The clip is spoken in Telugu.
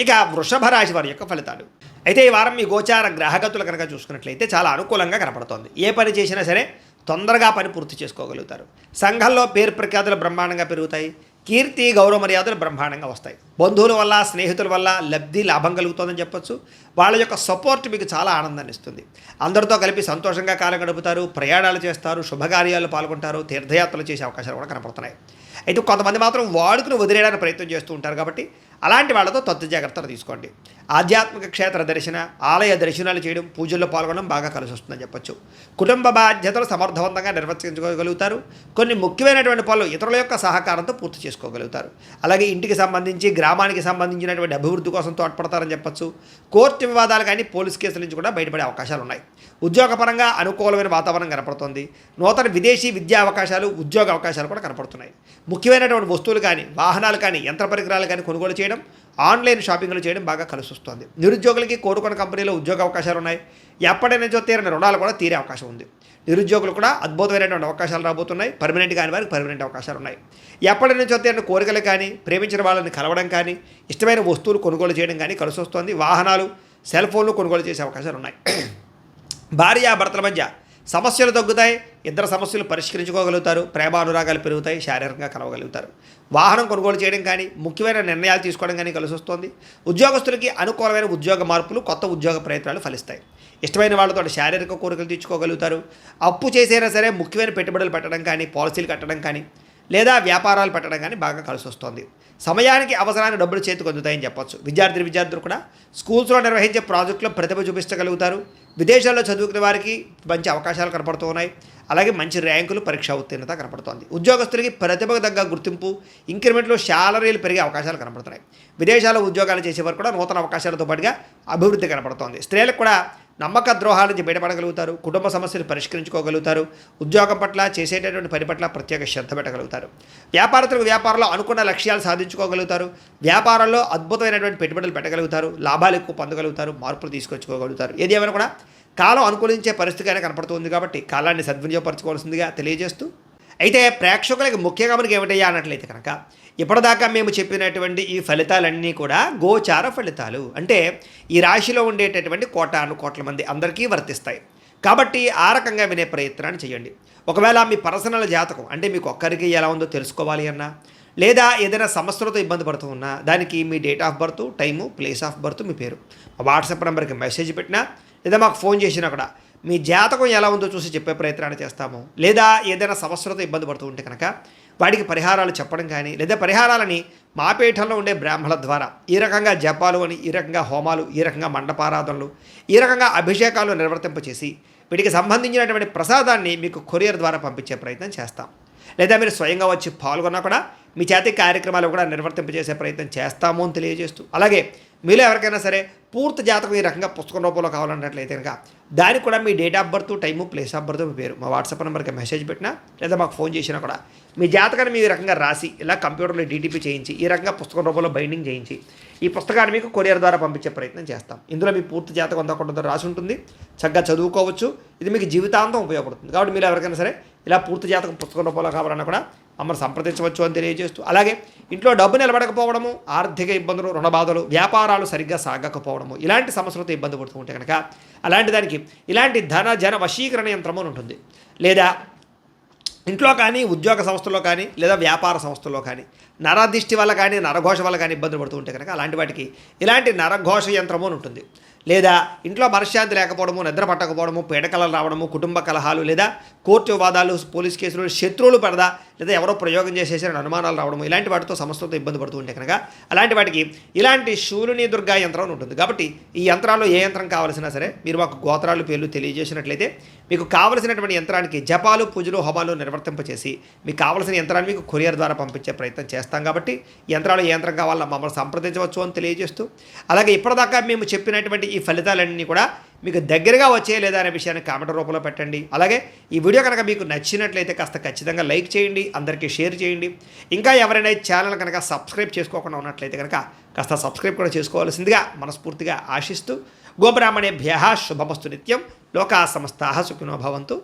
ఇక వృషభ రాశి వారి యొక్క ఫలితాలు. అయితే ఈ వారం మీ గోచార గ్రహగతులు కనుక చూసుకున్నట్లయితే చాలా అనుకూలంగా కనపడుతోంది. ఏ పని చేసినా సరే తొందరగా పని పూర్తి చేసుకోగలుగుతారు. సంఘంలో పేరు ప్రఖ్యాతులు బ్రహ్మాండంగా పెరుగుతాయి. కీర్తి గౌరవ మర్యాదలు బ్రహ్మాండంగా వస్తాయి. బంధువుల వల్ల స్నేహితుల వల్ల లబ్ధి లాభం కలుగుతుందని చెప్పొచ్చు. వాళ్ళ యొక్క సపోర్ట్ మీకు చాలా ఆనందాన్ని ఇస్తుంది. అందరితో కలిపి సంతోషంగా కాలం గడుపుతారు. ప్రయాణాలు చేస్తారు. శుభకార్యాలు పాల్గొంటారు. తీర్థయాత్రలు చేసే అవకాశాలు కూడా కనపడుతున్నాయి. అయితే కొంతమంది మాత్రం వాడుకుని వదిలేయడానికి ప్రయత్నం చేస్తూ ఉంటారు. కాబట్టి అలాంటి వాళ్ళతో తత్తు జాగ్రత్తలు తీసుకోండి. ఆధ్యాత్మిక క్షేత్ర దర్శన, ఆలయ దర్శనాలు చేయడం, పూజల్లో పాల్గొనడం బాగా కలిసి వస్తుందని చెప్పొచ్చు. కుటుంబ బాధ్యతలు సమర్థవంతంగా నిర్వర్తించుకోగలుగుతారు. కొన్ని ముఖ్యమైనటువంటి పనులు ఇతరుల యొక్క సహకారంతో పూర్తి చేసుకోగలుగుతారు. అలాగే ఇంటికి సంబంధించి, గ్రామానికి సంబంధించినటువంటి అభివృద్ధి కోసం తోడ్పడతారని చెప్పచ్చు. కోర్టు వివాదాలు కానీ పోలీస్ కేసుల నుంచి కూడా బయటపడే అవకాశాలు ఉన్నాయి. ఉద్యోగపరంగా అనుకూలమైన వాతావరణం కనపడుతుంది. నూతన విదేశీ విద్యా అవకాశాలు, ఉద్యోగ అవకాశాలు కూడా కనపడుతున్నాయి. ముఖ్యమైనటువంటి వస్తువులు కానీ, వాహనాలు కానీ, యంత్ర పరికరాలు కానీ కొనుగోలు చేయడం, ఆన్లైన్ షాపింగ్లు చేయడం బాగా కలిసి వస్తుంది. నిరుద్యోగులకి కోరుకున్న కంపెనీలో ఉద్యోగ అవకాశాలు ఉన్నాయి. ఎప్పటి నుంచో తీరని రుణాలు కూడా తీరే అవకాశం ఉంది. నిరుద్యోగులు కూడా అద్భుతమైనటువంటి అవకాశాలు రాబోతున్నాయి. పర్మనెంట్ కాని వారికి పర్మనెంట్ అవకాశాలు ఉన్నాయి. ఎప్పటి నుంచో తీరని కోరికలు కానీ, ప్రేమించిన వాళ్ళని కలవడం కానీ, ఇష్టమైన వస్తువులు కొనుగోలు చేయడం కానీ కలిసి వస్తుంది. వాహనాలు, సెల్ ఫోన్లు కొనుగోలు చేసే అవకాశాలు ఉన్నాయి. భార్యాభర్తల మధ్య సమస్యలు తగ్గుతాయి. ఇద్దరు సమస్యలు పరిష్కరించుకోగలుగుతారు. ప్రేమానురాగాలు పెరుగుతాయి. శారీరకంగా కలవగలుగుతారు. వాహనం కొనుగోలు చేయడం కానీ, ముఖ్యమైన నిర్ణయాలు తీసుకోవడం కానీ కలిసి వస్తుంది. ఉద్యోగస్తులకి అనుకూలమైన ఉద్యోగ మార్పులు, కొత్త ఉద్యోగ ప్రయత్నాలు ఫలిస్తాయి. ఇష్టమైన వాళ్ళతో శారీరక కోరికలు తీర్చుకోగలుగుతారు. అప్పు చేసైనా సరే ముఖ్యమైన పెట్టుబడులు పెట్టడం కానీ, పాలసీలు కట్టడం కానీ, లేదా వ్యాపారాలు పెట్టడం కానీ బాగా కలిసి వస్తుంది. సమయానికి అవసరానికి డబ్బులు చేతికి అందుతాయని చెప్పొచ్చు. విద్యార్థులు కూడా స్కూల్స్లో నిర్వహించే ప్రాజెక్టులో ప్రతిభ చూపించగలుగుతారు. విదేశాల్లో చదువుకునే వారికి మంచి అవకాశాలు కనపడుతూ ఉన్నాయి. అలాగే మంచి ర్యాంకులు, పరీక్షా ఉత్తీర్ణత కనపడుతోంది. ఉద్యోగస్తులకి ప్రతిభకు తగ్గ గుర్తింపు, ఇంక్రిమెంట్లు, శాలరీలు పెరిగే అవకాశాలు కనపడుతున్నాయి. విదేశాల్లో ఉద్యోగాలు చేసేవారు కూడా నూతన అవకాశాలతో పాటుగా అభివృద్ధి కనపడుతోంది. స్త్రీలకు కూడా నమ్మక ద్రోహాల నుంచి బయటపడగలుగుతారు. కుటుంబ సమస్యలు పరిష్కరించుకోగలుగుతారు. ఉద్యోగం పట్ల, చేసేటటువంటి పని పట్ల ప్రత్యేక శ్రద్ధ పెట్టగలుగుతారు. వ్యాపారస్తులకు వ్యాపారంలో అనుకున్న లక్ష్యాలు సాధించుకోగలుగుతారు. వ్యాపారంలో అద్భుతమైనటువంటి పెట్టుబడులు పెట్టగలుగుతారు. లాభాలు ఎక్కువ పొందగలుగుతారు. మార్పులు తీసుకొచ్చుకోగలుగుతారు. ఏది ఏమైనా కూడా కాలం అనుకూలించే పరిస్థితిగానే కనపడుతుంది. కాబట్టి కాలాన్ని సద్వినియోగపరచుకోవాల్సిందిగా తెలియజేస్తూ, అయితే ప్రేక్షకులకి ముఖ్యంగా మనకి ఏమిటయ్యా అన్నట్లయితే కనుక, ఇప్పటిదాకా మేము చెప్పినటువంటి ఈ ఫలితాలన్నీ కూడా గోచార ఫలితాలు. అంటే ఈ రాశిలో ఉండేటటువంటి కోటాను కోట్ల మంది అందరికీ వర్తిస్తాయి. కాబట్టి ఆ రకంగా వినే ప్రయత్నాన్ని చేయండి. ఒకవేళ మీ పర్సనల్ జాతకం అంటే మీకు ఒక్కరికి ఎలా ఉందో తెలుసుకోవాలి అన్నా, లేదా ఏదైనా సమస్యలతో ఇబ్బంది పడుతూ ఉన్నా, దానికి మీ date of birth, time, place of birth, మీ పేరు, వాట్సాప్ నెంబర్కి మెసేజ్ పెట్టినా, లేదా మాకు ఫోన్ చేసినా కూడా మీ జాతకం ఎలా ఉందో చూసి చెప్పే ప్రయత్నాన్ని చేస్తాము. లేదా ఏదైనా సమస్యలతో ఇబ్బంది పడుతూ ఉంటే కనుక వాటికి పరిహారాలు చెప్పడం కానీ, లేదా పరిహారాలని మా పీఠంలో ఉండే బ్రాహ్మణుల ద్వారా ఈ రకంగా జపాలు అని, ఈ రకంగా హోమాలు, ఈ రకంగా మండపారాధనలు, ఈ రకంగా అభిషేకాలు నిర్వర్తింపచేసి వీటికి సంబంధించినటువంటి ప్రసాదాన్ని మీకు కొరియర్ ద్వారా పంపించే ప్రయత్నం చేస్తాం. లేదా మీరు స్వయంగా వచ్చి పాల్గొన్నా కూడా మీ చేతి కార్యక్రమాలు కూడా నిర్వర్తింపజేసే ప్రయత్నం చేస్తాము అని తెలియజేస్తూ, అలాగే మీలో ఎవరికైనా సరే పూర్తి జాతకం ఈ రకంగా పుస్తకం రూపంలో కావాలన్నట్లయితే కనుక దానికి కూడా మీ date of birth, time, place of birth, మీ పేరు మా వాట్సాప్ నెంబర్కి మెసేజ్ పెట్టినా, లేదా మాకు ఫోన్ చేసినా కూడా మీ జాతకాన్ని మీ రకంగా రాసి ఇలా కంప్యూటర్లో డీటీపీ చేయించి ఈ రకంగా పుస్తకం రూపంలో బైండింగ్ చేయించి ఈ పుస్తకాన్ని మీకు కొరియర్ ద్వారా పంపించే ప్రయత్నం చేస్తాం. ఇందులో మీ పూర్తి జాతకం అంతా కొంత రాసి ఉంటుంది. చక్కగా చదువుకోవచ్చు. ఇది మీకు జీవితాంతం ఉపయోగపడుతుంది. కాబట్టి మీరు ఎవరికైనా సరే ఇలా పూర్తి జాతకం పుస్తకం రూపంలో కావాలన్నా కూడా మమ్మల్ని సంప్రదించవచ్చు అని తెలియజేస్తూ, అలాగే ఇంట్లో డబ్బు నిలబడకపోవడము, ఆర్థిక ఇబ్బందులు, రుణ బాధలు, వ్యాపారాలు సరిగ్గా సాగకపోవడము, ఇలాంటి సమస్యలతో ఇబ్బంది పడుతూ ఉంటే కనుక అలాంటి దానికి ఇలాంటి జన వశీకరణ యంత్రము ఉంటుంది. లేదా ఇంట్లో కానీ, ఉద్యోగ సంస్థల్లో కానీ, లేదా వ్యాపార సంస్థల్లో కానీ నరదిష్టి వల్ల కానీ, నరఘోష వల్ల కానీ ఇబ్బందులు పడుతూ ఉంటే కనుక అలాంటి వాటికి ఇలాంటి నరఘోష యంత్రము అని ఉంటుంది. లేదా ఇంట్లో మనశ్శాంతి లేకపోవడము, నిద్ర పట్టకపోవడము, పీడకలలు రావడము, కుటుంబ కలహాలు, లేదా కోర్టు వివాదాలు, పోలీస్ కేసులు, శత్రువులు పడదా, లేదా ఎవరో ప్రయోగం చేసేసిన అనుమానాలు రావడము, ఇలాంటి వాటితో సమస్యలతో ఇబ్బంది పడుతూ ఉంటే కనుక అలాంటి వాటికి ఇలాంటి శూలిని దుర్గా యంత్రం అని ఉంటుంది. కాబట్టి ఈ యంత్రాల్లో ఏ యంత్రం కావాల్సినా సరే మీరు మాకు గోత్రాలు, పేర్లు తెలియజేసినట్లయితే మీకు కావలసినటువంటి యంత్రానికి జపాలు, పూజలు, హోమాలు నిర్వర్తింపచేసి మీకు కావలసిన యంత్రాన్ని మీకు కొరియర్ ద్వారా పంపించే ప్రయత్నం చేస్తాం. కాబట్టి యంత్రాలు ఏ యంత్రం కావాలో మమ్మల్ని సంప్రదించవచ్చు అని తెలియజేస్తూ, అలాగే ఇప్పటిదాకా మేము చెప్పినటువంటి ఈ ఫలితాలన్నీ కూడా మీకు దగ్గరగా వచ్చే లేదా అనే విషయాన్ని కామెంట్ రూపంలో పెట్టండి. అలాగే ఈ వీడియో కనుక మీకు నచ్చినట్లయితే కాస్త ఖచ్చితంగా లైక్ చేయండి, అందరికీ షేర్ చేయండి. ఇంకా ఎవరైనా ఛానల్ కనుక సబ్స్క్రైబ్ చేసుకోకుండా ఉన్నట్లయితే కనుక కాస్త సబ్స్క్రైబ్ కూడా చేసుకోవాల్సిందిగా మనస్ఫూర్తిగా ఆశిస్తూ, గోబ్రాహ్మణేభ్యః శుభమస్తు నిత్యం. లోకా సమస్తాః సుఖినో భవంతు.